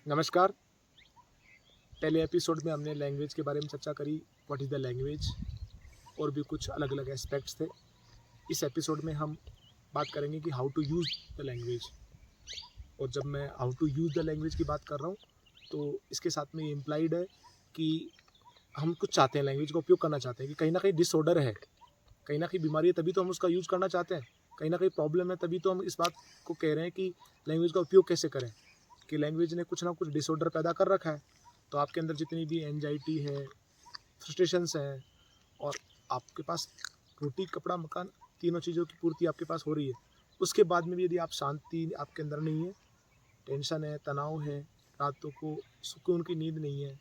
नमस्कार। पहले एपिसोड में हमने लैंग्वेज के बारे में चर्चा करी, व्हाट इज़ द लैंग्वेज, और भी कुछ अलग अलग एस्पेक्ट्स थे। इस एपिसोड में हम बात करेंगे कि how to use the language. और जब मैं how to use the language की बात कर रहा हूँ तो इसके साथ में ये इम्प्लाइड है कि हम कुछ चाहते हैं, लैंग्वेज का उपयोग करना चाहते हैं, कि कहीं ना कहीं डिसऑर्डर है, कहीं ना कहीं बीमारी है, तभी तो हम उसका यूज़ करना चाहते हैं। कहीं ना कहीं प्रॉब्लम है, तभी तो हम इस बात को कह रहे हैं कि लैंग्वेज का उपयोग कैसे करें, कि लैंग्वेज ने कुछ ना कुछ डिसऑर्डर पैदा कर रखा है। तो आपके अंदर जितनी भी एंजाइटी है, फ्रस्ट्रेशंस हैं, और आपके पास रोटी कपड़ा मकान तीनों चीज़ों की पूर्ति आपके पास हो रही है, उसके बाद में भी यदि आप शांति आपके अंदर नहीं है, टेंशन है, तनाव है, रातों को सुकून की नींद नहीं है,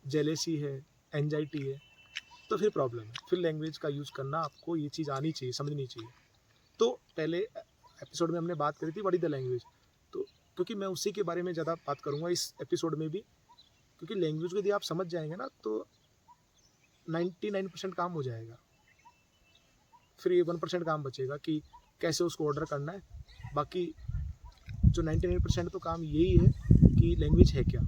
जेलेसी है, एंजाइटी है, तो फिर प्रॉब्लम है। फिर लैंग्वेज का यूज़ करना आपको ये चीज़ आनी चाहिए, समझनी चाहिए। तो पहले एपिसोड में हमने बात करी थी व्हाट इज़ द लैंग्वेज। तो क्योंकि मैं उसी के बारे में ज़्यादा बात करूँगा इस एपिसोड में भी, क्योंकि लैंग्वेज को यदि आप समझ जाएंगे ना तो 99% काम हो जाएगा। फिर ये 1% काम बचेगा कि कैसे उसको ऑर्डर करना है। बाकी जो 99% तो काम यही है कि लैंग्वेज है क्या।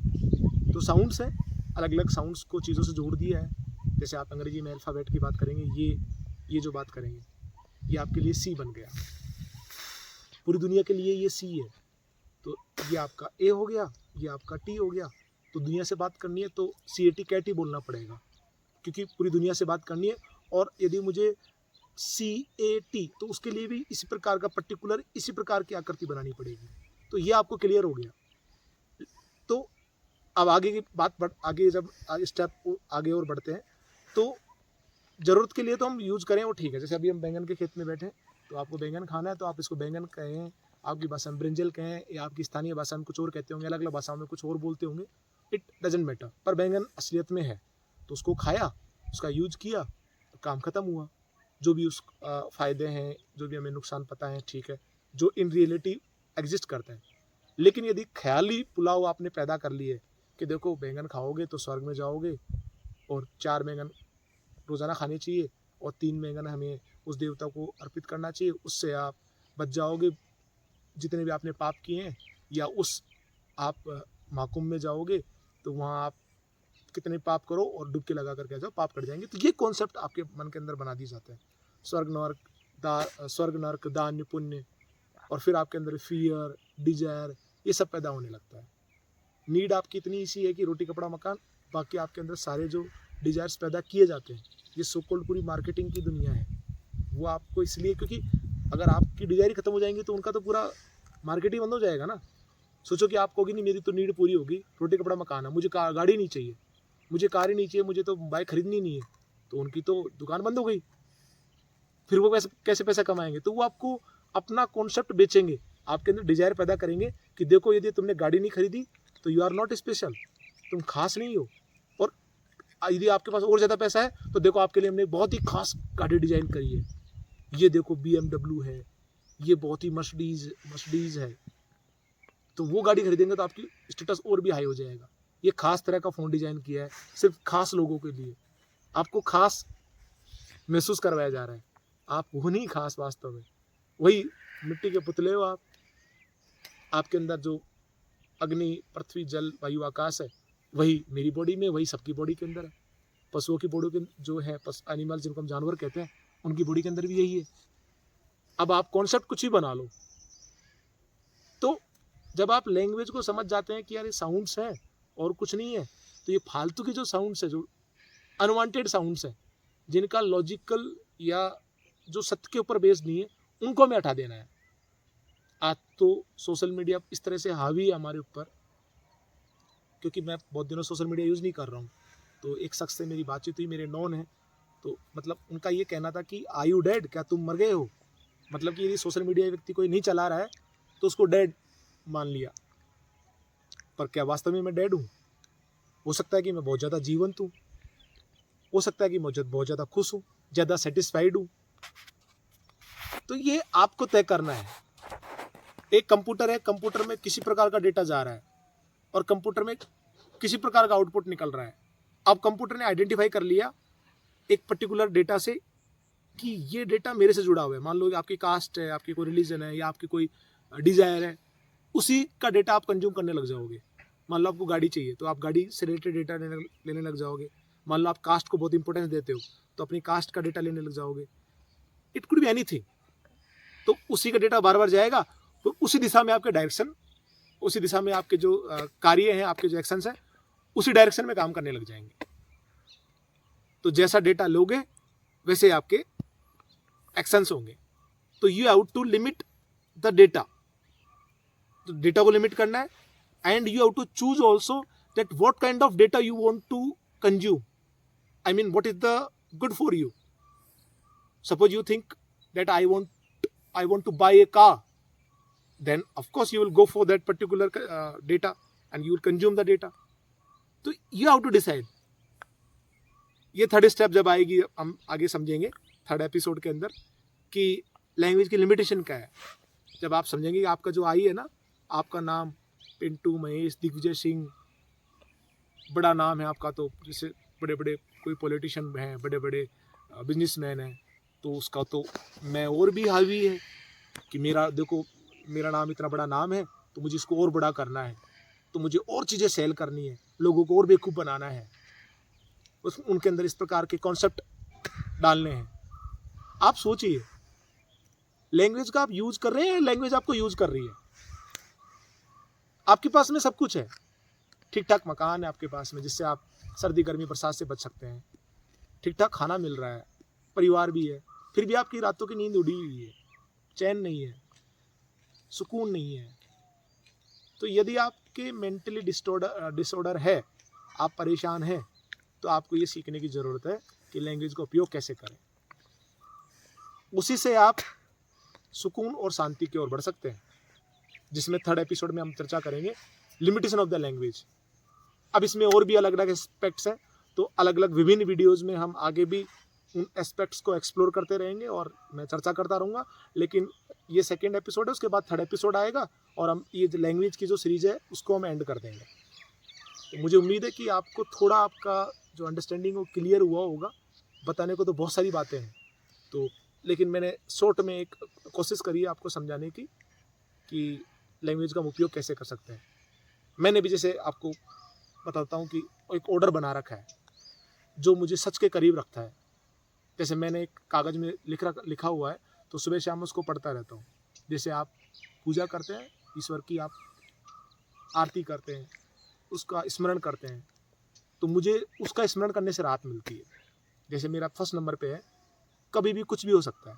तो साउंड्स है, अलग अलग साउंड्स को चीज़ों से जोड़ दिया है। जैसे आप अंग्रेजी में अल्फ़ाबेट की बात करेंगे, ये जो बात करेंगे, ये आपके लिए सी बन गया। पूरी दुनिया के लिए ये सी है, तो ये आपका ए हो गया, ये आपका टी हो गया। तो दुनिया से बात करनी है तो CAT कैट ही बोलना पड़ेगा, क्योंकि पूरी दुनिया से बात करनी है। और यदि मुझे CAT, तो उसके लिए भी इसी प्रकार का पर्टिकुलर, इसी प्रकार की आकृति बनानी पड़ेगी। तो ये आपको क्लियर हो गया। तो अब आगे की बात आगे जब स्टेप आगे और बढ़ते हैं, तो ज़रूरत के लिए तो हम यूज़ करें वो ठीक है। जैसे अभी हम बैंगन के खेत में बैठे हैं, तो आपको बैंगन खाना है तो आप इसको बैंगन कहें, आपकी भाषा में ब्रिंजल कहें, या आपकी स्थानीय भाषा में कुछ और कहते होंगे, अलग अलग भाषाओं में कुछ और बोलते होंगे, इट डजेंट मैटर। पर बैंगन असलियत में है, तो उसको खाया, उसका यूज किया, तो काम खत्म हुआ। जो भी उस फ़ायदे हैं, जो भी हमें नुकसान पता है, ठीक है, जो इन रियलिटी एग्जिस्ट करते हैं। लेकिन यदि ख्याली पुलाव आपने पैदा कर लिए कि देखो बैंगन खाओगे तो स्वर्ग में जाओगे, और 4 बैंगन रोज़ाना खाने चाहिए, और 3 बैंगन हमें उस देवता को अर्पित करना चाहिए, उससे आप बच जाओगे जितने भी आपने पाप किए हैं, या उस आप महाकुंभ में जाओगे तो वहाँ आप कितने पाप करो और डुबकी लगा करके आ जाओ, पाप कट जाएंगे। तो ये कॉन्सेप्ट आपके मन के अंदर बना दिए जाते हैं, स्वर्ग नर्क दान्य पुण्य, और फिर आपके अंदर फियर, डिजायर, ये सब पैदा होने लगता है। नीड आपकी इतनी सी है कि रोटी कपड़ा मकान, बाकी आपके अंदर सारे जो डिजायर्स पैदा किए जाते हैं, ये सो कॉल्ड पूरी मार्केटिंग की दुनिया है। वो आपको इसलिए, क्योंकि अगर आपकी डिजायर खत्म हो जाएंगी तो उनका तो पूरा मार्केट ही बंद हो जाएगा ना। सोचो कि आप कहोगे नहीं मेरी तो नीड पूरी होगी, रोटी कपड़ा मकान है, मुझे गाड़ी नहीं चाहिए, मुझे कार ही नहीं चाहिए, मुझे तो बाइक खरीदनी नहीं है, तो उनकी तो दुकान बंद हो गई। फिर वो कैसे पैसा कमाएंगे? तो वो आपको अपना कॉन्सेप्ट बेचेंगे, आपके अंदर डिजायर पैदा करेंगे कि देखो यदि तुमने गाड़ी नहीं खरीदी तो यू आर नॉट स्पेशल, तुम खास नहीं हो। और यदि आपके पास और ज़्यादा पैसा है तो देखो आपके लिए हमने बहुत ही खास गाड़ी डिजाइन करी है, ये देखो BMW है, ये बहुत ही मर्सिडीज है। तो वो गाड़ी खरीदेंगे तो आपकी स्टेटस और भी हाई हो जाएगा। ये खास तरह का फ़ोन डिजाइन किया है सिर्फ खास लोगों के लिए, आपको खास महसूस करवाया जा रहा है। आप वो नहीं खास, वास्तव में वही मिट्टी के पुतले हो आप। आपके अंदर जो अग्नि, पृथ्वी, जल, वायु, आकाश है, वही मेरी बॉडी में, वही सबकी बॉडी के अंदर है। पशुओं की बॉडी के जो है, एनिमल जिनको हम जानवर कहते हैं, उनकी बॉडी के अंदर भी यही है। अब आप कॉन्सेप्ट कुछ ही बना लो। तो जब आप लैंग्वेज को समझ जाते हैं कि यार ये साउंड्स हैं और कुछ नहीं है, तो ये फालतू की जो साउंड्स है, जो अनवांटेड साउंड्स है, जिनका लॉजिकल या जो सत्य के ऊपर बेस्ड नहीं है, उनको हमें हटा देना है। आज तो सोशल मीडिया इस तरह से हावी है हमारे ऊपर, क्योंकि मैं बहुत दिनों सोशल मीडिया यूज़ नहीं कर रहा हूँ। तो एक शख्स से मेरी बातचीत हुई, मेरे नॉन है, तो मतलब उनका ये कहना था कि आर यू डेड, क्या तुम मर गए हो? मतलब कि यदि सोशल मीडिया व्यक्ति कोई नहीं चला रहा है तो उसको डेड मान लिया। पर क्या वास्तव में मैं डेड हूँ? हो सकता है कि मैं बहुत ज़्यादा जीवंत हूँ, हो सकता है कि मैं बहुत ज़्यादा खुश हूँ, ज़्यादा सेटिस्फाइड हूँ। तो ये आपको तय करना है। एक कंप्यूटर है, कंप्यूटर में किसी प्रकार का डेटा जा रहा है और कंप्यूटर में किसी प्रकार का आउटपुट निकल रहा है। अब कंप्यूटर ने आइडेंटिफाई कर लिया एक पर्टिकुलर डेटा से कि ये डेटा मेरे से जुड़ा हुआ है। मान लो आपकी कास्ट है, आपकी कोई रिलीजन है, या आपकी कोई डिजायर है, उसी का डेटा आप कंज्यूम करने लग जाओगे। मान लो आपको गाड़ी चाहिए तो आप गाड़ी से रिलेटेड डेटा लेने लग जाओगे। मान लो आप कास्ट को बहुत इंपॉर्टेंस देते हो तो अपनी कास्ट का डेटा लेने लग जाओगे। It could be anything. तो उसी का डेटा बार बार जाएगा, तो उसी दिशा में आपके डायरेक्शन, उसी दिशा में आपके जो कार्य हैं, आपके जो एक्शंस हैं, उसी डायरेक्शन में काम करने लग जाएंगे। तो जैसा डेटा लोगे वैसे आपके एक्शंस होंगे। तो you have to limit the data, तो डेटा को लिमिट करना है, and you have to choose also that what kind of data you want to consume, I mean what is the good for you. Suppose you think that I want to buy a car, then of course you will go for that particular data and you will consume the data. तो you have to decide. ये third step जब आएगी हम आगे समझेंगे third episode के अंदर कि लैंग्वेज की लिमिटेशन क्या है। जब आप समझेंगे कि आपका जो आई है ना, आपका नाम पिंटू, महेश, दिग्विजय सिंह, बड़ा नाम है आपका, तो जैसे बड़े बड़े कोई पॉलिटिशियन हैं, बड़े बड़े बिजनेसमैन हैं, तो उसका तो मैं और भी हावी है कि मेरा देखो मेरा नाम इतना बड़ा नाम है तो मुझे इसको और बड़ा करना है, तो मुझे और चीज़ें सेल करनी है, लोगों को और बेवकूफ़ बनाना है, उस उनके अंदर इस प्रकार के कॉन्सेप्ट डालने हैं। आप सोचिए, लैंग्वेज का आप यूज कर रहे हैं, लैंग्वेज आपको यूज कर रही है। आपके पास में सब कुछ है, ठीक ठाक मकान है आपके पास में जिससे आप सर्दी गर्मी बरसात से बच सकते हैं, ठीक ठाक खाना मिल रहा है, परिवार भी है, फिर भी आपकी रातों की नींद उड़ी हुई है, चैन नहीं है, सुकून नहीं है। तो यदि आपके मेंटली डिसऑर्डर है, आप परेशान हैं, तो आपको ये सीखने की ज़रूरत है कि लैंग्वेज का उपयोग कैसे करें। उसी से आप सुकून और शांति की ओर बढ़ सकते हैं, जिसमें थर्ड एपिसोड में हम चर्चा करेंगे लिमिटेशन ऑफ द लैंग्वेज। अब इसमें और भी अलग अलग एस्पेक्ट्स हैं, तो अलग अलग विभिन्न वीडियोज़ में हम आगे भी उन एस्पेक्ट्स को एक्सप्लोर करते रहेंगे और मैं चर्चा करता रहूँगा। लेकिन ये सेकेंड एपिसोड है, उसके बाद थर्ड एपिसोड आएगा और हम ये लैंग्वेज की जो सीरीज है उसको हम एंड कर देंगे। तो मुझे उम्मीद है कि आपको थोड़ा आपका जो अंडरस्टैंडिंग वो क्लियर हुआ होगा। बताने को तो बहुत सारी बातें हैं, तो लेकिन मैंने शॉर्ट में एक कोशिश करी है आपको समझाने की कि लैंग्वेज का उपयोग कैसे कर सकते हैं। मैंने भी जैसे आपको बताता हूँ कि एक ऑर्डर बना रखा है जो मुझे सच के करीब रखता है। जैसे मैंने एक कागज़ में लिखा हुआ है, तो सुबह शाम उसको पढ़ता रहता हूँ। जैसे आप पूजा करते हैं ईश्वर की, आप आरती करते हैं, उसका स्मरण करते हैं, तो मुझे उसका स्मरण करने से राहत मिलती है। जैसे मेरा फर्स्ट नंबर पे है, कभी भी कुछ भी हो सकता है,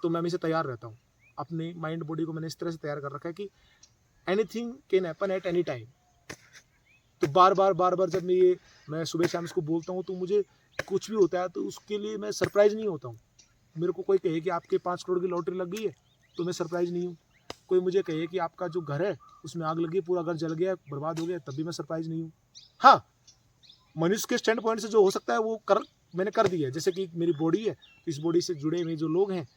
तो मैं हमेशा तैयार रहता हूँ। अपने माइंड बॉडी को मैंने इस तरह से तैयार कर रखा है कि anything can happen at any time. तो बार बार जब मैं सुबह शाम इसको बोलता हूँ, तो मुझे कुछ भी होता है तो उसके लिए मैं सरप्राइज़ नहीं होता हूँ। मेरे को कोई कहे कि आपके 5 करोड़ की लॉटरी लग गई है, तो मैं सरप्राइज़ नहीं हूँ। कोई मुझे कहे कि आपका जो घर है उसमें आग लगी, पूरा घर जल गया, बर्बाद हो गया, तब भी मैं सरप्राइज़ नहीं हूँ। हाँ, मनुष्य के स्टैंड पॉइंट से जो हो सकता है वो मैंने कर दिया है। जैसे कि मेरी बॉडी है, इस बॉडी से जुड़े हुए जो लोग हैं,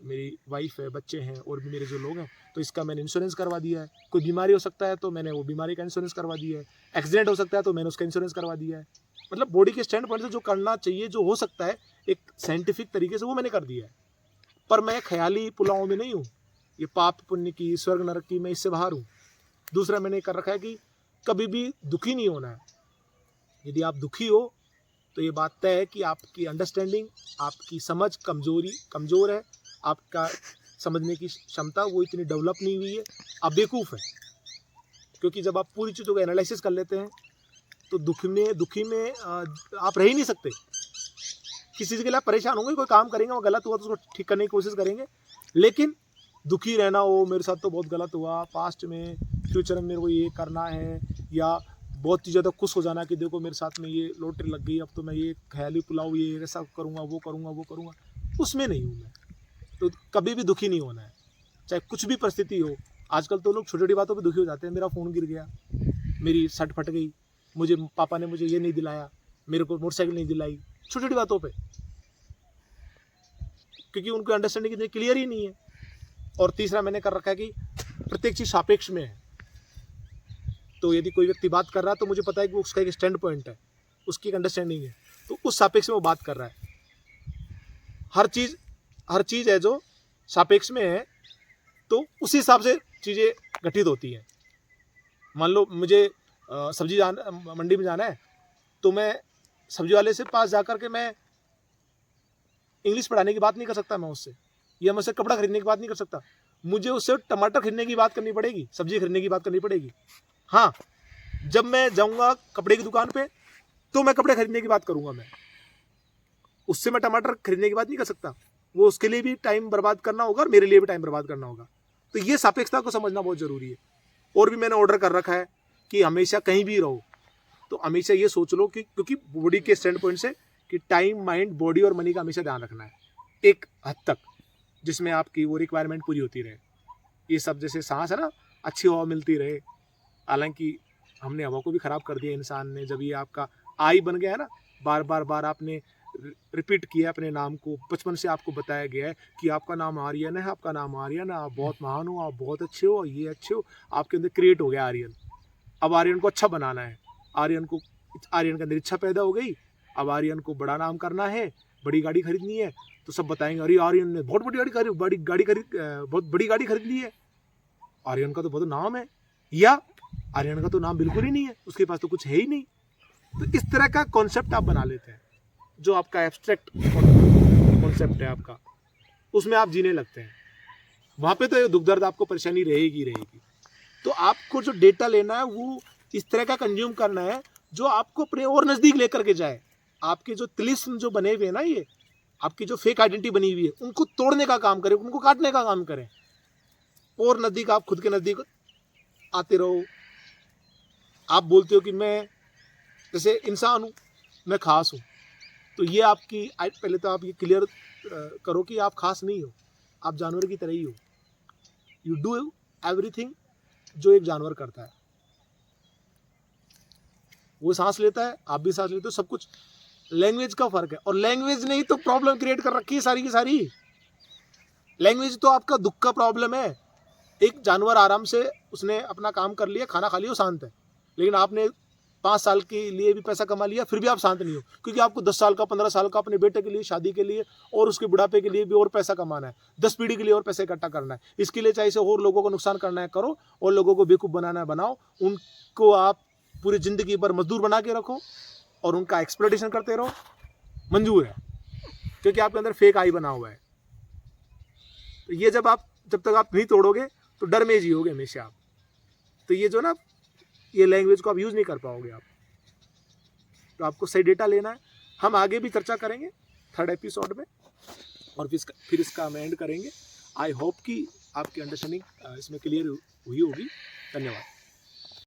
मेरी वाइफ है, बच्चे हैं और भी मेरे जो लोग हैं, तो इसका मैंने इंश्योरेंस करवा दिया है। कोई बीमारी हो सकता है तो मैंने वो बीमारी का इंश्योरेंस करवा दिया है। एक्सीडेंट हो सकता है तो मैंने उसका इंश्योरेंस करवा दिया है। मतलब बॉडी के स्टैंड पॉइंट से जो करना चाहिए, जो हो सकता है एक साइंटिफिक तरीके से, वो मैंने कर दिया है। पर मैं ख्याली पुलावों में नहीं हूँ, ये पाप पुण्य की, स्वर्ग नरक की, मैं इससे बाहर हूँ। दूसरा मैंने कर रखा है कि कभी भी दुखी नहीं होना है। यदि आप दुखी हो तो ये बात तय है कि आपकी अंडरस्टैंडिंग, आपकी समझ कमज़ोर है, आपका समझने की क्षमता वो इतनी डेवलप नहीं हुई है, आप बेवकूफ़ हैं। क्योंकि जब आप पूरी चीज़ों को एनालिसिस कर लेते हैं तो दुखी में आप रह ही नहीं सकते। किसी चीज़ के लिए आप परेशान होंगे, कोई काम करेंगे वो गलत हुआ तो उसको ठीक करने की कोशिश करेंगे, लेकिन दुखी रहना, वो मेरे साथ तो बहुत गलत हुआ पास्ट में, फ्यूचर में मेरे को ये करना है, या बहुत ही ज़्यादा खुश हो जाना कि देखो मेरे साथ में ये लॉटरी लग गई, अब तो मैं ये ख्याली पुलाव, ये ऐसा करूँगा, वो करूँगा, उसमें नहीं हूँ मैं। तो कभी भी दुखी नहीं होना है, चाहे कुछ भी परिस्थिति हो। आजकल तो लोग छोटी छोटी बातों पे दुखी हो जाते हैं। मेरा फ़ोन गिर गया, मेरी शर्ट फट गई, मुझे पापा ने मुझे ये नहीं दिलाया, मेरे को मोटरसाइकिल नहीं दिलाई, छोटी छोटी बातों पे, क्योंकि उनको अंडरस्टैंडिंग इतनी क्लियर ही नहीं है। और तीसरा मैंने कर रखा है कि प्रत्येक चीज़ सापेक्ष में है। तो यदि कोई व्यक्ति बात कर रहा है तो मुझे पता है कि उसका एक स्टैंड पॉइंट है, उसकी एक अंडरस्टैंडिंग है, तो उस सापेक्ष में वो बात कर रहा है। हर चीज़ है जो सापेक्ष में है, तो उसी हिसाब से चीज़ें घटित होती हैं। मान लो मुझे सब्जी मंडी में जाना है, तो मैं सब्जी वाले से पास जाकर के मैं इंग्लिश पढ़ाने की बात नहीं कर सकता मैं उससे, या मैं उससे कपड़ा खरीदने की बात नहीं कर सकता। मुझे उससे टमाटर खरीदने की बात करनी पड़ेगी, सब्जी खरीदने की बात करनी पड़ेगी। हाँ, जब मैं जाऊँगा कपड़े की दुकान पे तो मैं कपड़े खरीदने की बात करूँगा, मैं उससे मैं टमाटर खरीदने की बात नहीं कर सकता। वो उसके लिए भी टाइम बर्बाद करना होगा और मेरे लिए भी टाइम बर्बाद करना होगा। तो ये सापेक्षता को समझना बहुत ज़रूरी है। और भी मैंने ऑर्डर कर रखा है कि हमेशा कहीं भी रहो तो हमेशा ये सोच लो कि क्योंकि बॉडी के स्टैंड पॉइंट से कि टाइम, माइंड, बॉडी और मनी का हमेशा ध्यान रखना है एक हद तक, जिसमें आपकी वो रिक्वायरमेंट पूरी होती रहे। ये सब जैसे सांस है ना, अच्छी हवा मिलती रहे। हालांकि हमने हवा को भी ख़राब कर दिया इंसान ने, जब ये आपका आई बन गया है ना, बार बार आपने रिपीट किया अपने नाम को। बचपन से आपको बताया गया है कि आपका नाम आर्यन है, आपका नाम आर्यन है, आप बहुत महान हो, आप बहुत अच्छे हो, ये अच्छे हो। आपके अंदर क्रिएट हो गया आर्यन। अब आर्यन को अच्छा बनाना है, आर्यन के अंदर इच्छा पैदा हो गई। अब आर्यन को बड़ा नाम करना है, बड़ी गाड़ी खरीदनी है, तो सब बताएंगे अरे आर्यन ने बहुत बहुत बड़ी गाड़ी खरीद ली है, आर्यन का तो बहुत नाम है, या आर्यन का तो नाम बिल्कुल ही नहीं है, उसके पास तो कुछ है ही नहीं। तो इस तरह का कॉन्सेप्ट आप बना लेते हैं, जो आपका एब्स्ट्रैक्ट कॉन्सेप्ट है आपका, उसमें आप जीने लगते हैं। वहाँ पे तो दुख दर्द आपको परेशानी रहेगी। तो आपको जो डेटा लेना है वो इस तरह का कंज्यूम करना है जो आपको अपने और नज़दीक लेकर के जाए। आपके जो तिलिस्म जो बने हुए हैं ना, ये आपकी जो फेक आइडेंटिटी बनी हुई है, उनको तोड़ने का काम करें, उनको काटने का काम करें, और नज़दीक आप खुद के नज़दीक आते रहो। आप बोलते हो कि मैं जैसे इंसान हूँ, मैं खास हूँ, तो ये आपकी पहले तो आप ये क्लियर करो कि आप खास नहीं हो, आप जानवर की तरह ही हो। यू डू एवरीथिंग जो एक जानवर करता है। वो सांस लेता है, आप भी सांस लेते हो, सब कुछ। लैंग्वेज का फर्क है, और लैंग्वेज ने ही तो प्रॉब्लम क्रिएट कर रखी है सारी की सारी। लैंग्वेज तो आपका दुख का प्रॉब्लम है। एक जानवर आराम से उसने अपना काम कर लिया, खाना खा लिया, शांत है। लेकिन आपने 5 साल के लिए भी पैसा कमा लिया, फिर भी आप शांत नहीं हो, क्योंकि आपको 10 साल का, 15 साल का अपने बेटे के लिए, शादी के लिए और उसके बुढ़ापे के लिए भी और पैसा कमाना है, 10 पीढ़ी के लिए और पैसा इकट्ठा करना है। इसके लिए चाहे से और लोगों को नुकसान करना है करो, और लोगों को बेवकूफ़ बनाना है बनाओ, उनको आप पूरी ज़िंदगी भर मजदूर बना के रखो और उनका एक्सप्लॉइटेशन करते रहो, मंजूर है, क्योंकि आपके अंदर फेक आई बना हुआ है। तो ये जब तक आप नहीं तोड़ोगे तो डर में जियोगे हमेशा आप। तो ये जो ना, ये लैंग्वेज को आप यूज़ नहीं कर पाओगे आप। तो आपको सही डेटा लेना है। हम आगे भी चर्चा करेंगे 3rd एपिसोड में, और फिर इसका हम एंड करेंगे। आई होप कि आपकी अंडरस्टैंडिंग इसमें क्लियर हुई होगी। धन्यवाद।